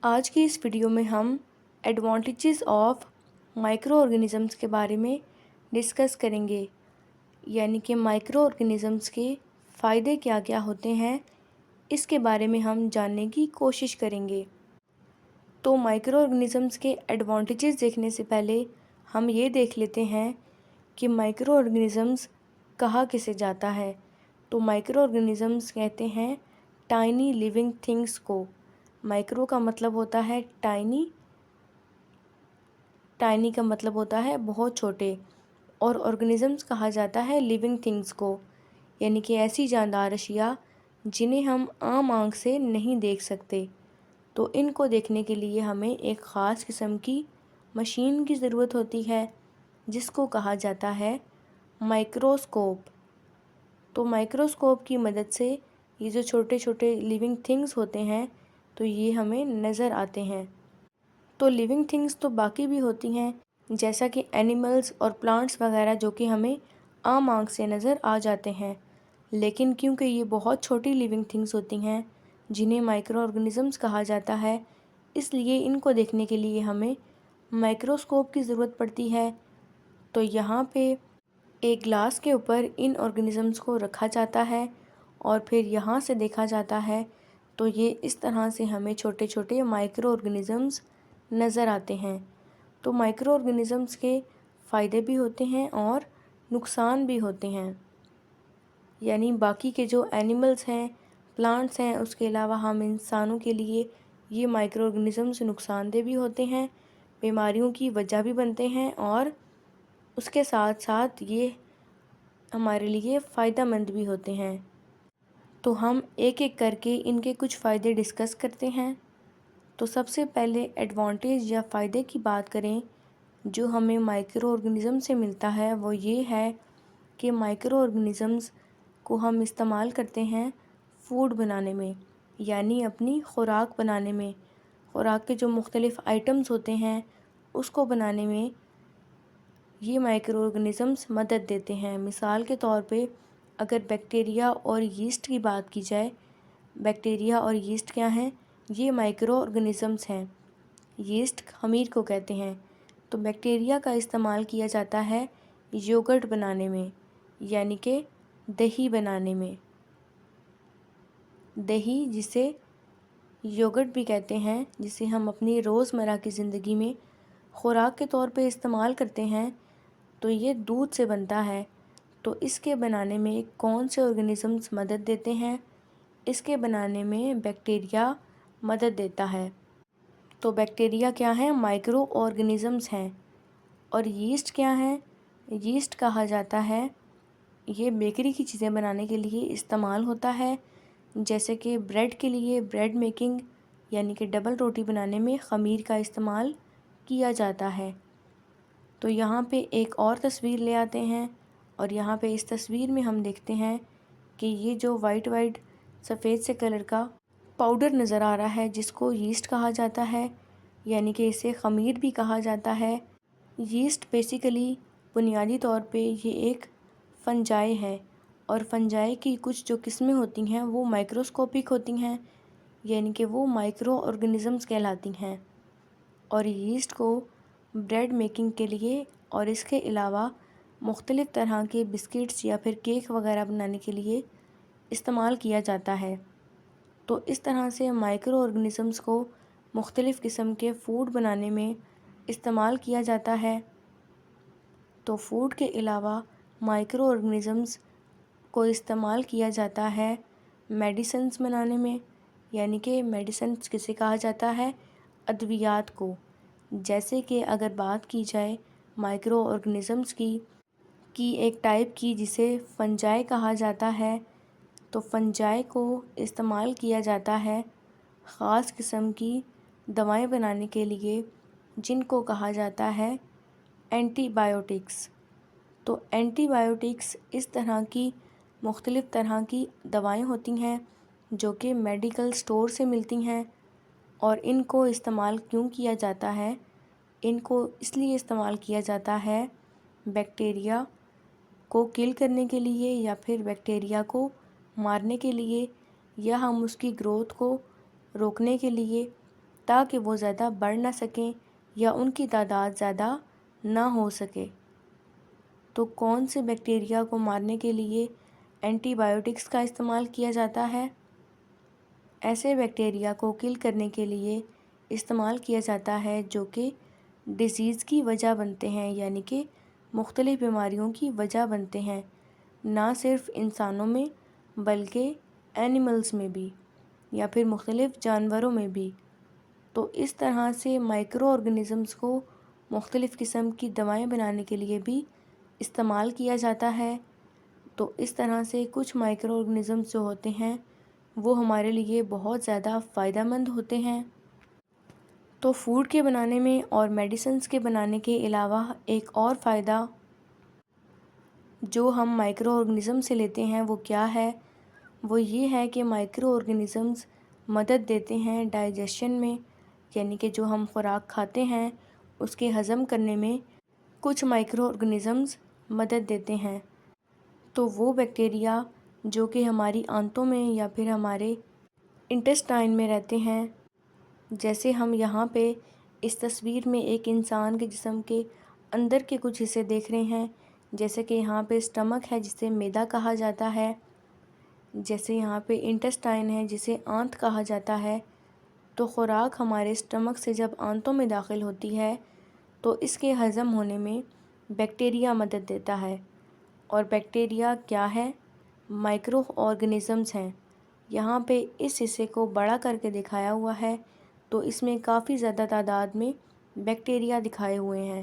آج کی اس ویڈیو میں ہم ایڈوانٹیجز آف مائکرو آرگنزمس کے بارے میں ڈسکس کریں گے، یعنی کہ مائکرو آرگنزمس کے فائدے کیا کیا ہوتے ہیں، اس کے بارے میں ہم جاننے کی کوشش کریں گے۔ تو مائکرو آرگنزمس کے ایڈوانٹیجز دیکھنے سے پہلے ہم یہ دیکھ لیتے ہیں کہ مائکرو آرگنزمس کہا کسے جاتا ہے۔ تو مائکرو آرگنزمس کہتے ہیں ٹائنی لیونگ تھنگس کو۔ مائکرو کا مطلب ہوتا ہے ٹائنی، ٹائنی کا مطلب ہوتا ہے بہت چھوٹے، اور آرگنزمس کہا جاتا ہے لیونگ تھنگس کو، یعنی کہ ایسی جاندار اشیاء جنہیں ہم عام آنکھ سے نہیں دیکھ سکتے۔ تو ان کو دیکھنے کے لیے ہمیں ایک خاص قسم کی مشین کی ضرورت ہوتی ہے جس کو کہا جاتا ہے مائکروسکوپ۔ تو مائکروسکوپ کی مدد سے یہ جو چھوٹے چھوٹے لیونگ تھنگس ہوتے ہیں تو یہ ہمیں نظر آتے ہیں۔ تو لیونگ تھنگس تو باقی بھی ہوتی ہیں، جیسا کہ اینیملز اور پلانٹس وغیرہ، جو کہ ہمیں عام آنکھ سے نظر آ جاتے ہیں، لیکن کیونکہ یہ بہت چھوٹی لیونگ تھنگس ہوتی ہیں جنہیں مائکرو آرگنزمس کہا جاتا ہے، اس لیے ان کو دیکھنے کے لیے ہمیں مائکروسکوپ کی ضرورت پڑتی ہے۔ تو یہاں پہ ایک گلاس کے اوپر ان آرگنزمس کو رکھا جاتا ہے اور پھر یہاں سے دیکھا جاتا ہے تو یہ اس طرح سے ہمیں چھوٹے چھوٹے مائکرو آرگنزمس نظر آتے ہیں۔ تو مائکرو آرگنزمس کے فائدے بھی ہوتے ہیں اور نقصان بھی ہوتے ہیں، یعنی باقی کے جو اینیملز ہیں، پلانٹس ہیں، اس کے علاوہ ہم انسانوں کے لیے یہ مائکرو آرگنزمس نقصان دہ بھی ہوتے ہیں، بیماریوں کی وجہ بھی بنتے ہیں، اور اس کے ساتھ ساتھ یہ ہمارے لیے فائدہ مند بھی ہوتے ہیں۔ تو ہم ایک ایک کر کے ان کے کچھ فائدے ڈسکس کرتے ہیں۔ تو سب سے پہلے ایڈوانٹیج یا فائدے کی بات کریں جو ہمیں مائکرو آرگنزم سے ملتا ہے، وہ یہ ہے کہ مائکرو آرگنزمس کو ہم استعمال کرتے ہیں فوڈ بنانے میں، یعنی اپنی خوراک بنانے میں۔ خوراک کے جو مختلف آئٹمز ہوتے ہیں اس کو بنانے میں یہ مائکرو آرگنزمس مدد دیتے ہیں۔ مثال کے طور پہ اگر بیکٹیریا اور یسٹ کی بات کی جائے، بیکٹیریا اور یسٹ کیا ہیں؟ یہ مائکرو آرگنزمس ہیں۔ یسٹ خمیر کو کہتے ہیں۔ تو بیکٹیریا کا استعمال کیا جاتا ہے یوگرٹ بنانے میں، یعنی کہ دہی بنانے میں۔ دہی جسے یوگرٹ بھی کہتے ہیں، جسے ہم اپنی روزمرہ کی زندگی میں خوراک کے طور پہ استعمال کرتے ہیں، تو یہ دودھ سے بنتا ہے۔ تو اس کے بنانے میں کون سے آرگنزمس مدد دیتے ہیں؟ اس کے بنانے میں بیکٹیریا مدد دیتا ہے۔ تو بیکٹیریا کیا ہیں؟ مائکرو آرگنزمس ہیں۔ اور یسٹ کیا ہیں؟ یسٹ کہا جاتا ہے، یہ بیکری کی چیزیں بنانے کے لیے استعمال ہوتا ہے، جیسے کہ بریڈ کے لیے بریڈ میکنگ، یعنی کہ ڈبل روٹی بنانے میں خمیر کا استعمال کیا جاتا ہے۔ تو یہاں پہ ایک اور تصویر لے آتے ہیں، اور یہاں پہ اس تصویر میں ہم دیکھتے ہیں کہ یہ جو وائٹ سفید سے کلر کا پاؤڈر نظر آ رہا ہے جس کو یسٹ کہا جاتا ہے، یعنی کہ اسے خمیر بھی کہا جاتا ہے۔ یسٹ بیسیکلی بنیادی طور پہ یہ ایک فنجائی ہے، اور فنجائی کی کچھ جو قسمیں ہوتی ہیں وہ مائکروسکوپک ہوتی ہیں، یعنی کہ وہ مائکرو آرگنزمس کہلاتی ہیں۔ اور یسٹ کو بریڈ میکنگ کے لیے اور اس کے علاوہ مختلف طرح کے بسکٹس یا پھر کیک وغیرہ بنانے کے لیے استعمال کیا جاتا ہے۔ تو اس طرح سے مائکرو آرگنزمس کو مختلف قسم کے فوڈ بنانے میں استعمال کیا جاتا ہے۔ تو فوڈ کے علاوہ مائکرو آرگنزمس کو استعمال کیا جاتا ہے میڈیسنز بنانے میں، یعنی کہ میڈیسنز کسے کہا جاتا ہے؟ ادویات کو۔ جیسے کہ اگر بات کی جائے مائکرو آرگنزمس کی ایک ٹائپ کی جسے فنجائی کہا جاتا ہے، تو فنجائی کو استعمال کیا جاتا ہے خاص قسم کی دوائیں بنانے کے لیے جن کو کہا جاتا ہے اینٹی بائیوٹکس۔ تو اینٹی بائیوٹکس اس طرح کی مختلف طرح کی دوائیں ہوتی ہیں جو کہ میڈیکل سٹور سے ملتی ہیں، اور ان کو استعمال کیوں کیا جاتا ہے؟ ان کو اس لیے استعمال کیا جاتا ہے بیکٹیریا کو کل کرنے کے لیے، یا پھر بیکٹیریا کو مارنے کے لیے، یا ہم اس کی گروتھ کو روکنے کے لیے، تاکہ وہ زیادہ بڑھ نہ سکیں یا ان کی تعداد زیادہ نہ ہو سکے۔ تو کون سے بیکٹیریا کو مارنے کے لیے اینٹی بائیوٹکس کا استعمال کیا جاتا ہے؟ ایسے بیکٹیریا کو کل کرنے کے لیے استعمال کیا جاتا ہے جو کہ ڈیزیز کی وجہ بنتے ہیں، یعنی کہ مختلف بیماریوں کی وجہ بنتے ہیں، نہ صرف انسانوں میں بلکہ اینیملز میں بھی یا پھر مختلف جانوروں میں بھی۔ تو اس طرح سے مائکرو آرگنزمز کو مختلف قسم کی دوائیں بنانے کے لیے بھی استعمال کیا جاتا ہے۔ تو اس طرح سے کچھ مائکرو آرگنزمز جو ہوتے ہیں وہ ہمارے لیے بہت زیادہ فائدہ مند ہوتے ہیں۔ تو فوڈ کے بنانے میں اور میڈیسنز کے بنانے کے علاوہ ایک اور فائدہ جو ہم مائکرو آرگنزم سے لیتے ہیں وہ کیا ہے؟ وہ یہ ہے کہ مائکرو آرگنزمز مدد دیتے ہیں ڈائجیشن میں، یعنی کہ جو ہم خوراک کھاتے ہیں اس کے ہضم کرنے میں کچھ مائکرو آرگنزمز مدد دیتے ہیں۔ تو وہ بیکٹیریا جو کہ ہماری آنتوں میں یا پھر ہمارے انٹسٹائن میں رہتے ہیں، جیسے ہم یہاں پہ اس تصویر میں ایک انسان کے جسم کے اندر کے کچھ حصے دیکھ رہے ہیں، جیسے کہ یہاں پہ اسٹمک ہے جسے معدہ کہا جاتا ہے، جیسے یہاں پہ انٹسٹائن ہے جسے آنت کہا جاتا ہے۔ تو خوراک ہمارے اسٹمک سے جب آنتوں میں داخل ہوتی ہے تو اس کے ہضم ہونے میں بیکٹیریا مدد دیتا ہے۔ اور بیکٹیریا کیا ہے؟ مائکرو آرگنزمز ہیں۔ یہاں پہ اس حصے کو بڑا کر کے دکھایا ہوا ہے تو اس میں کافی زیادہ تعداد میں بیکٹیریا دکھائے ہوئے ہیں۔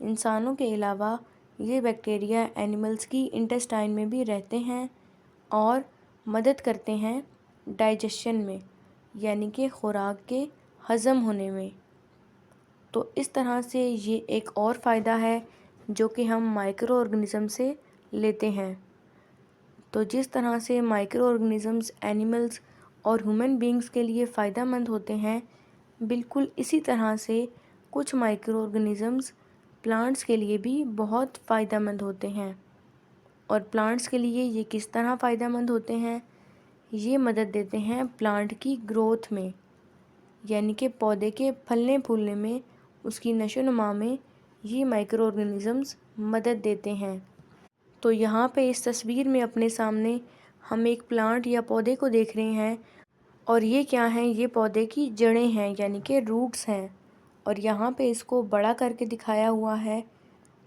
انسانوں کے علاوہ یہ بیکٹیریا اینیملز کی انٹسٹائن میں بھی رہتے ہیں اور مدد کرتے ہیں ڈائجیشن میں، یعنی کہ خوراک کے ہضم ہونے میں۔ تو اس طرح سے یہ ایک اور فائدہ ہے جو کہ ہم مائکرو آرگنزم سے لیتے ہیں۔ تو جس طرح سے مائکرو آرگنزمز اینیملز اور ہیومن بینگز کے لیے فائدہ مند ہوتے ہیں، بالکل اسی طرح سے کچھ مائکرو آرگنزمز پلانٹس کے لیے بھی بہت فائدہ مند ہوتے ہیں۔ اور پلانٹس کے لیے یہ کس طرح فائدہ مند ہوتے ہیں؟ یہ مدد دیتے ہیں پلانٹ کی گروتھ میں، یعنی کہ پودے کے پھلنے پھولنے میں، اس کی نشو و نما میں یہ مائکرو آرگنزمز مدد دیتے ہیں۔ تو یہاں پہ اس تصویر میں اپنے سامنے ہم ایک پلانٹ یا پودے کو دیکھ رہے ہیں، اور یہ کیا ہیں؟ یہ پودے کی جڑیں ہیں، یعنی کہ روٹس ہیں۔ اور یہاں پہ اس کو بڑا کر کے دکھایا ہوا ہے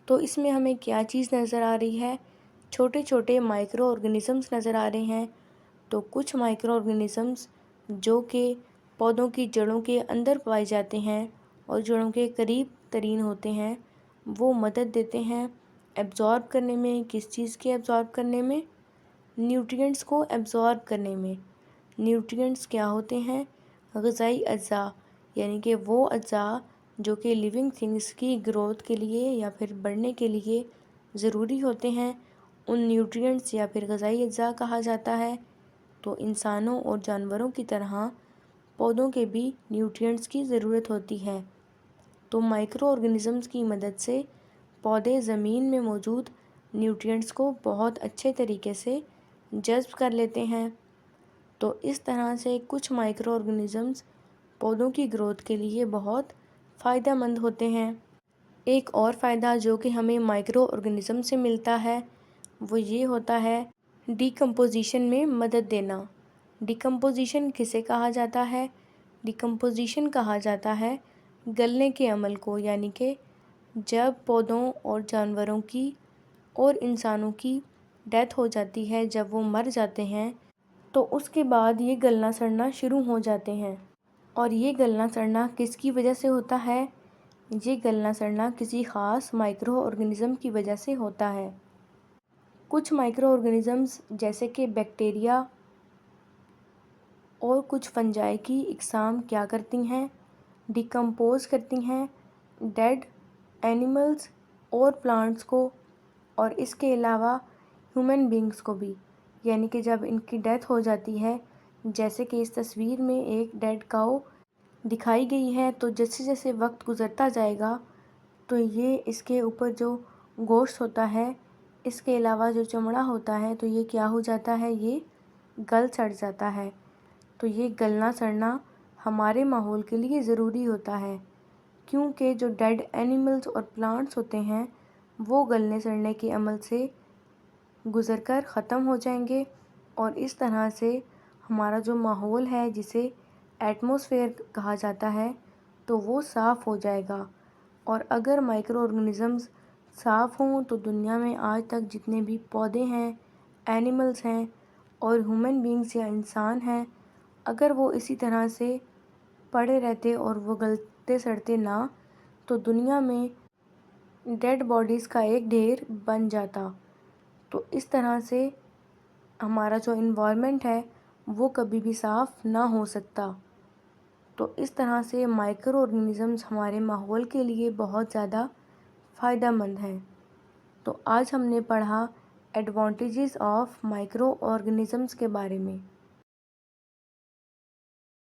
تو اس میں ہمیں کیا چیز نظر آ رہی ہے؟ چھوٹے چھوٹے مائکرو آرگنزمز نظر آ رہے ہیں۔ تو کچھ مائکرو آرگنزمز جو کہ پودوں کی جڑوں کے اندر پائے جاتے ہیں اور جڑوں کے قریب ترین ہوتے ہیں، وہ مدد دیتے ہیں ایبزارب کرنے میں۔ کس چیز کے ایبزارب کرنے میں؟ نیوٹرینٹس کو ایبزارب کرنے میں۔ نیوٹرینٹس کیا ہوتے ہیں؟ غذائی اجزاء، یعنی کہ وہ اجزاء جو کہ لیونگ تھنگس کی گروتھ کے لیے یا پھر بڑھنے کے لیے ضروری ہوتے ہیں، ان نیوٹرینٹس یا پھر غذائی اجزاء کہا جاتا ہے۔ تو انسانوں اور جانوروں کی طرح پودوں کے بھی نیوٹرینٹس کی ضرورت ہوتی ہے۔ تو مائکرو آرگنزمز کی مدد سے پودے زمین میں موجود نیوٹرینٹس کو بہت اچھے طریقے سے جذب کر لیتے ہیں۔ تو اس طرح سے کچھ مائکرو آرگنزمز پودوں کی گروتھ کے لیے بہت فائدہ مند ہوتے ہیں۔ ایک اور فائدہ جو کہ ہمیں مائکرو آرگنزم سے ملتا ہے وہ یہ ہوتا ہے ڈیکمپوزیشن میں مدد دینا۔ ڈیکمپوزیشن کسے کہا جاتا ہے؟ ڈیکمپوزیشن کہا جاتا ہے گلنے کے عمل کو، یعنی کہ جب پودوں اور جانوروں کی اور انسانوں کی ڈیتھ ہو جاتی ہے، جب وہ مر جاتے ہیں تو اس کے بعد یہ گلنا سڑنا شروع ہو جاتے ہیں۔ اور یہ گلنا سڑنا کس کی وجہ سے ہوتا ہے؟ یہ گلنا سڑنا کسی خاص مائکرو آرگنزم کی وجہ سے ہوتا ہے۔ کچھ مائکرو آرگنزمز جیسے کہ بیکٹیریا اور کچھ فنجائی کی اقسام کیا کرتی ہیں؟ ڈیکمپوز کرتی ہیں ڈیڈ اینیملز اور پلانٹس کو، اور اس کے علاوہ ہیومن بینگز کو بھی، یعنی کہ جب ان کی ڈیتھ ہو جاتی ہے، جیسے کہ اس تصویر میں ایک ڈیڈ کاؤ دکھائی گئی ہے، تو جیسے جیسے وقت گزرتا جائے گا تو یہ اس کے اوپر جو گوشت ہوتا ہے، اس کے علاوہ جو چمڑا ہوتا ہے، تو یہ کیا ہو جاتا ہے؟ یہ گل سڑ جاتا ہے۔ تو یہ گلنا سڑنا ہمارے ماحول کے لیے ضروری ہوتا ہے، کیونکہ جو ڈیڈ اینیملز اور پلانٹس ہوتے ہیں وہ گلنے سڑنے کے عمل سے گزر کر ختم ہو جائیں گے، اور اس طرح سے ہمارا جو ماحول ہے جسے ایٹماسفیئر کہا جاتا ہے تو وہ صاف ہو جائے گا۔ اور اگر مائکرو آرگنزمز صاف ہوں تو دنیا میں آج تک جتنے بھی پودے ہیں، اینیملز ہیں اور ہیومن بینگز یا انسان ہیں، اگر وہ اسی طرح سے پڑے رہتے اور وہ گلتے سڑتے نہ تو دنیا میں ڈیڈ باڈیز کا ایک ڈھیر بن جاتا۔ تو اس طرح سے ہمارا جو انوائرمنٹ ہے وہ کبھی بھی صاف نہ ہو سکتا۔ تو اس طرح سے مائکرو آرگنزمز ہمارے ماحول کے لیے بہت زیادہ فائدہ مند ہیں۔ تو آج ہم نے پڑھا ایڈوانٹیجز آف مائکرو آرگنزمز کے بارے میں۔